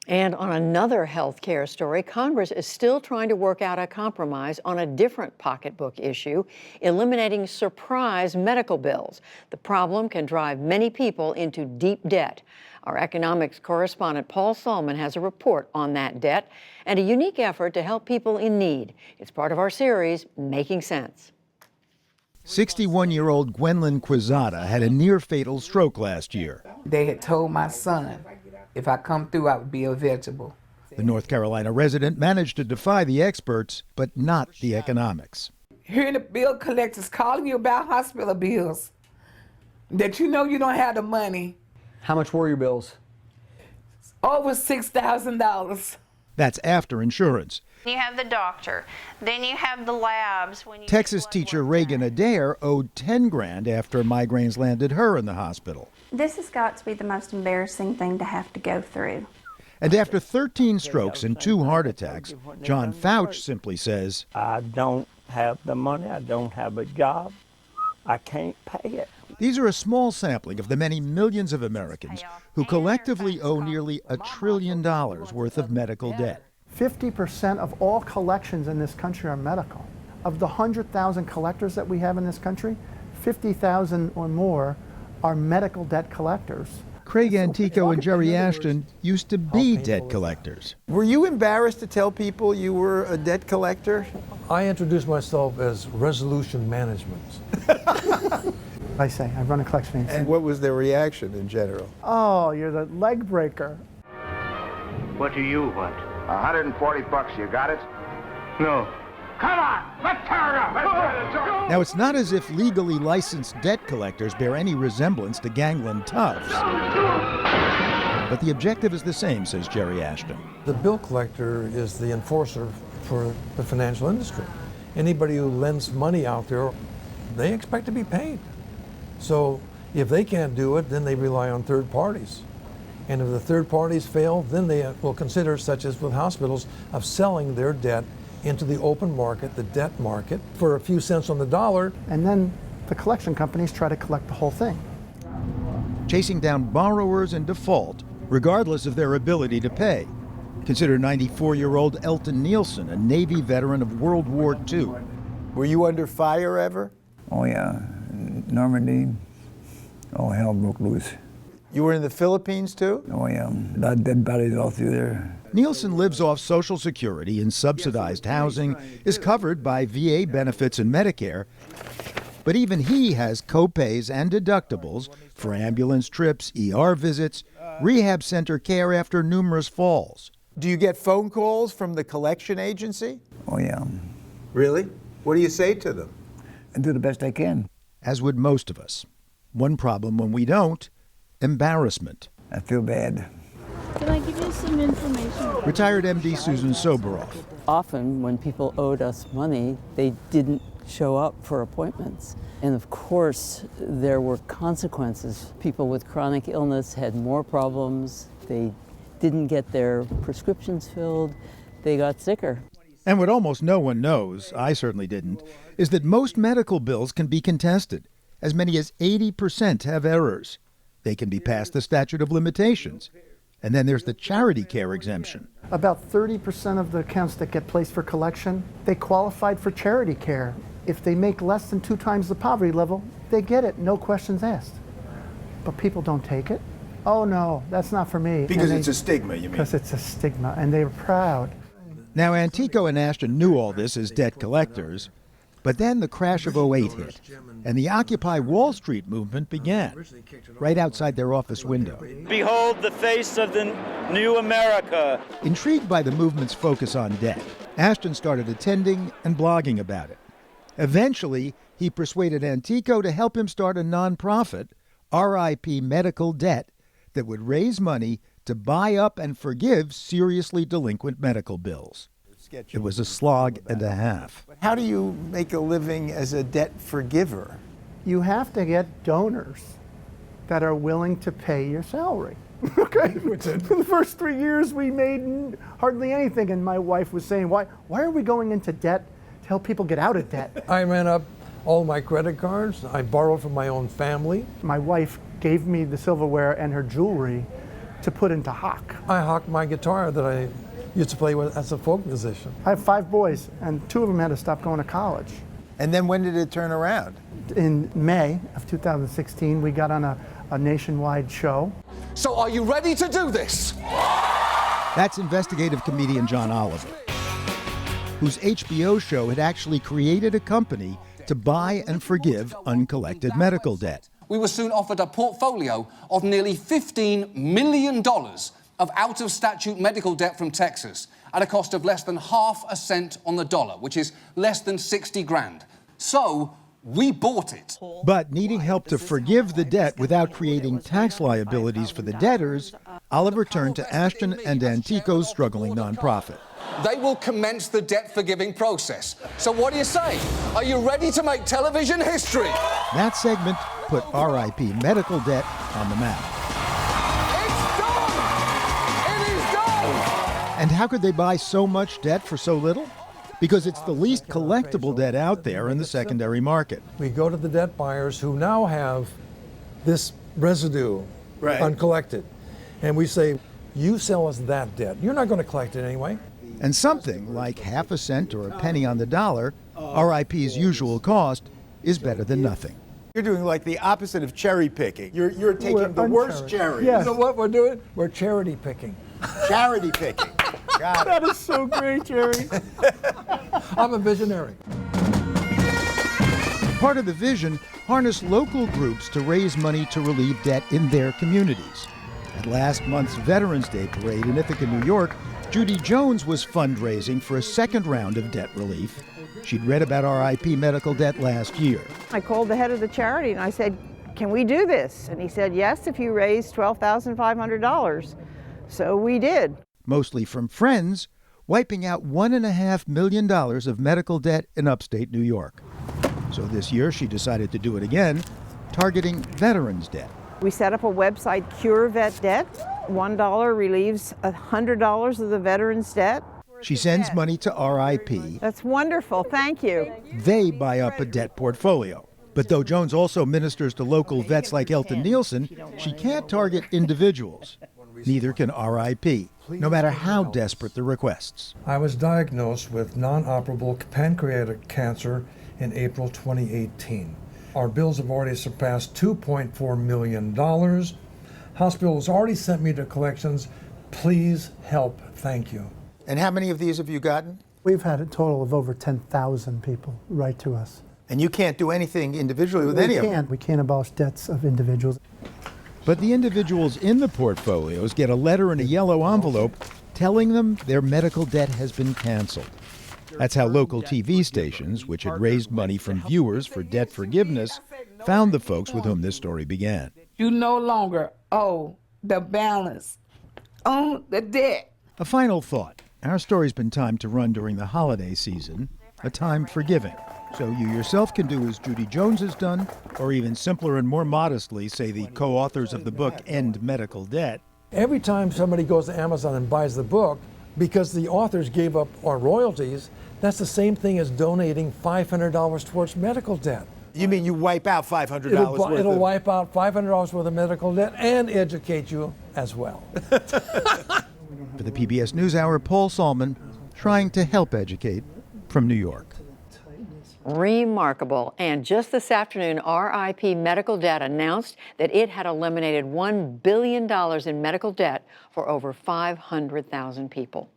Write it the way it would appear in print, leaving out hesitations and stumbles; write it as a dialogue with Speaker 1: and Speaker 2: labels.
Speaker 1: And on another healthcare story, Congress is still trying to work out a compromise on a different pocketbook issue, eliminating surprise medical bills. The problem can drive many people into deep debt. Our economics correspondent Paul Solman has a report on that debt and a unique effort to help people in need. It's part of our series, Making Sense.
Speaker 2: 61-year-old Gwendolyn Quezada had a near-fatal stroke last year.
Speaker 3: They had told my son, if I come through, I would be a vegetable.
Speaker 2: The North Carolina resident managed to defy the experts, but not the economics.
Speaker 3: Hearing the bill collectors calling you about hospital bills, that you know you don't have the money.
Speaker 4: How much were your bills?
Speaker 3: Over $6,000.
Speaker 2: That's after insurance.
Speaker 5: You have the doctor, then you have the labs. When you
Speaker 2: Texas teacher Reagan Adair owed $10,000 after migraines landed her in the hospital.
Speaker 6: This has got to be the most embarrassing thing to have to go through.
Speaker 2: And after 13 strokes and 2 heart attacks, John Fouch simply says,
Speaker 7: I don't have the money, I don't have a job, I can't pay it.
Speaker 2: These are a small sampling of the many millions of Americans who collectively owe nearly $1 trillion worth of medical debt.
Speaker 8: 50% of all collections in this country are medical. Of the 100,000 collectors that we have in this country, 50,000 or more are medical debt collectors.
Speaker 2: Craig Antico and Jerry Ashton used to be debt collectors.
Speaker 9: Were you embarrassed to tell people you were a debt collector?
Speaker 10: I introduced myself as resolution management.
Speaker 8: I say, I run a collection agency.
Speaker 9: And what was their reaction in general?
Speaker 8: Oh, you're the leg breaker.
Speaker 11: What do you want?
Speaker 12: $140, you got it?
Speaker 11: No.
Speaker 12: Come on, let's tear it up.
Speaker 2: Now, it's not as if legally licensed debt collectors bear any resemblance to gangland toughs. But the objective is the same, says Jerry Ashton.
Speaker 10: The bill collector is the enforcer for the financial industry. Anybody who lends money out there, they expect to be paid. So if they can't do it, then they rely on third parties. And if the third parties fail, then they will consider, such as with hospitals, of selling their debt into the open market, the debt market, for a few cents on the dollar.
Speaker 8: And then the collection companies try to collect the whole thing.
Speaker 2: Chasing down borrowers in default, regardless of their ability to pay. Consider 94-year-old Elton Nielsen, a Navy veteran of World War II.
Speaker 9: Were you under fire ever?
Speaker 13: Oh, yeah. Normandy. Oh, hell broke loose.
Speaker 9: You were in the Philippines, too?
Speaker 13: Oh, yeah. Dead bodies all through there.
Speaker 2: Nielsen lives off Social Security and subsidized housing, is covered by VA benefits and Medicare, but even he has co-pays and deductibles for ambulance trips, ER visits, rehab center care after numerous falls.
Speaker 9: Do you get phone calls from the collection agency?
Speaker 13: Oh, yeah.
Speaker 9: Really? What do you say to them?
Speaker 13: I do the best I can.
Speaker 2: As would most of us. One problem when we don't, embarrassment.
Speaker 13: I feel bad.
Speaker 14: Can I give you some information?
Speaker 2: Retired MD Susan Soberoff.
Speaker 15: Often when people owed us money, they didn't show up for appointments. And of course, there were consequences. People with chronic illness had more problems. They didn't get their prescriptions filled. They got sicker.
Speaker 2: And what almost no one knows, I certainly didn't, is that most medical bills can be contested. As many as 80% have errors. They can be past the statute of limitations. And then there's the charity care exemption.
Speaker 8: About 30% of the accounts that get placed for collection, they qualified for charity care. If they make less than 2 times the poverty level, they get it, no questions asked. But people don't take it. Oh no, that's not for me.
Speaker 9: Because it's a stigma, you mean?
Speaker 8: Because it's a stigma, and they're proud.
Speaker 2: Now, Antico and Ashton knew all this as debt collectors, but then the crash of '08 hit, and the Occupy Wall Street movement began, right outside their office window.
Speaker 7: Behold the face of the new America.
Speaker 2: Intrigued by the movement's focus on debt, Ashton started attending and blogging about it. Eventually, he persuaded Antico to help him start a nonprofit, RIP Medical Debt, that would raise money to buy up and forgive seriously delinquent medical bills. It was a slog and a half.
Speaker 9: How do you make a living as a debt forgiver?
Speaker 8: You have to get donors that are willing to pay your salary. Okay? For the first 3 years, we made hardly anything, and my wife was saying, why are we going into debt to help people get out of debt?
Speaker 10: I ran up all my credit cards. I borrowed from my own family.
Speaker 8: My wife gave me the silverware and her jewelry to put into hock.
Speaker 10: I hocked my guitar that I used to play with as a folk musician.
Speaker 8: I have 5 boys, and 2 of them had to stop going to college.
Speaker 9: And then when did it turn around?
Speaker 8: In May of 2016, we got on a nationwide show.
Speaker 4: So are you ready to do this?
Speaker 2: That's investigative comedian John Oliver, whose HBO show had actually created a company to buy and forgive uncollected medical debt.
Speaker 4: We were soon offered a portfolio of nearly $15 million of out-of-statute medical debt from Texas at a cost of less than half a cent on the dollar, which is less than 60 grand. So we bought it.
Speaker 2: But needing help to forgive the debt without creating tax liabilities for the debtors, Oliver turned to Ashton and Antico's struggling nonprofit.
Speaker 4: They will commence the debt-forgiving process. So what do you say? Are you ready to make television history?
Speaker 2: That segment put RIP medical debt on the map.
Speaker 4: It's done! It is done!
Speaker 2: And how could they buy so much debt for so little? Because it's the least collectible debt out there in the secondary market.
Speaker 10: We go to the debt buyers who now have this residue uncollected, and we say, you sell us that debt. You're not going to collect it anyway.
Speaker 2: And something like half a cent or a penny on the dollar, RIP's usual cost, is better than nothing.
Speaker 9: You're doing like the opposite of cherry picking. You're taking the worst cherries.
Speaker 10: Yes. You know what we're doing? We're charity picking.
Speaker 9: Charity picking. Got it.
Speaker 8: That is so great, Jerry.
Speaker 10: I'm a visionary.
Speaker 2: Part of the vision, harness local groups to raise money to relieve debt in their communities. At last month's Veterans Day parade in Ithaca, New York, Judy Jones was fundraising for a second round of debt relief. She'd read about RIP medical debt last year.
Speaker 16: I called the head of the charity and I said, can we do this? And he said, yes, if you raise $12,500. So we did.
Speaker 2: Mostly from friends, wiping out $1.5 million of medical debt in upstate New York. So this year she decided to do it again, targeting veterans' debt.
Speaker 16: We set up a website, Cure Vet Debt. $1 relieves $100 of the veterans' debt.
Speaker 2: She sends money to RIP.
Speaker 16: That's wonderful, thank you.
Speaker 2: They buy up a debt portfolio. But though Jones also ministers to local vets like Elton Nielsen, she can't target individuals. Neither can RIP, no matter how desperate the requests.
Speaker 10: I was diagnosed with non-operable pancreatic cancer in April 2018. Our bills have already surpassed $2.4 million. Hospital has already sent me to collections. Please help. Thank you.
Speaker 9: And how many of these have you gotten?
Speaker 8: We've had a total of over 10,000 people write to us.
Speaker 9: And you can't do anything individually with any of them?
Speaker 8: We can't abolish debts of individuals.
Speaker 2: But the individuals in the portfolios get a letter in a yellow envelope telling them their medical debt has been canceled. That's how local TV stations, which had raised money from viewers for debt forgiveness, found the folks with whom this story began.
Speaker 3: You no longer owe the balance on the debt.
Speaker 2: A final thought. Our story's been timed to run during the holiday season, a time for giving. So you yourself can do as Judy Jones has done, or even simpler and more modestly, say the co-authors of the book End Medical Debt.
Speaker 10: Every time somebody goes to Amazon and buys the book, because the authors gave up our royalties, that's the same thing as donating $500 towards medical debt.
Speaker 9: You mean you wipe out $500 worth
Speaker 10: It'll
Speaker 9: of...
Speaker 10: wipe out $500 worth of medical debt and educate you as well.
Speaker 2: For the PBS NewsHour, Paul Salman, trying to help educate from New York.
Speaker 1: Remarkable. And just this afternoon, RIP Medical Debt announced that it had eliminated $1 billion in medical debt for over 500,000 people.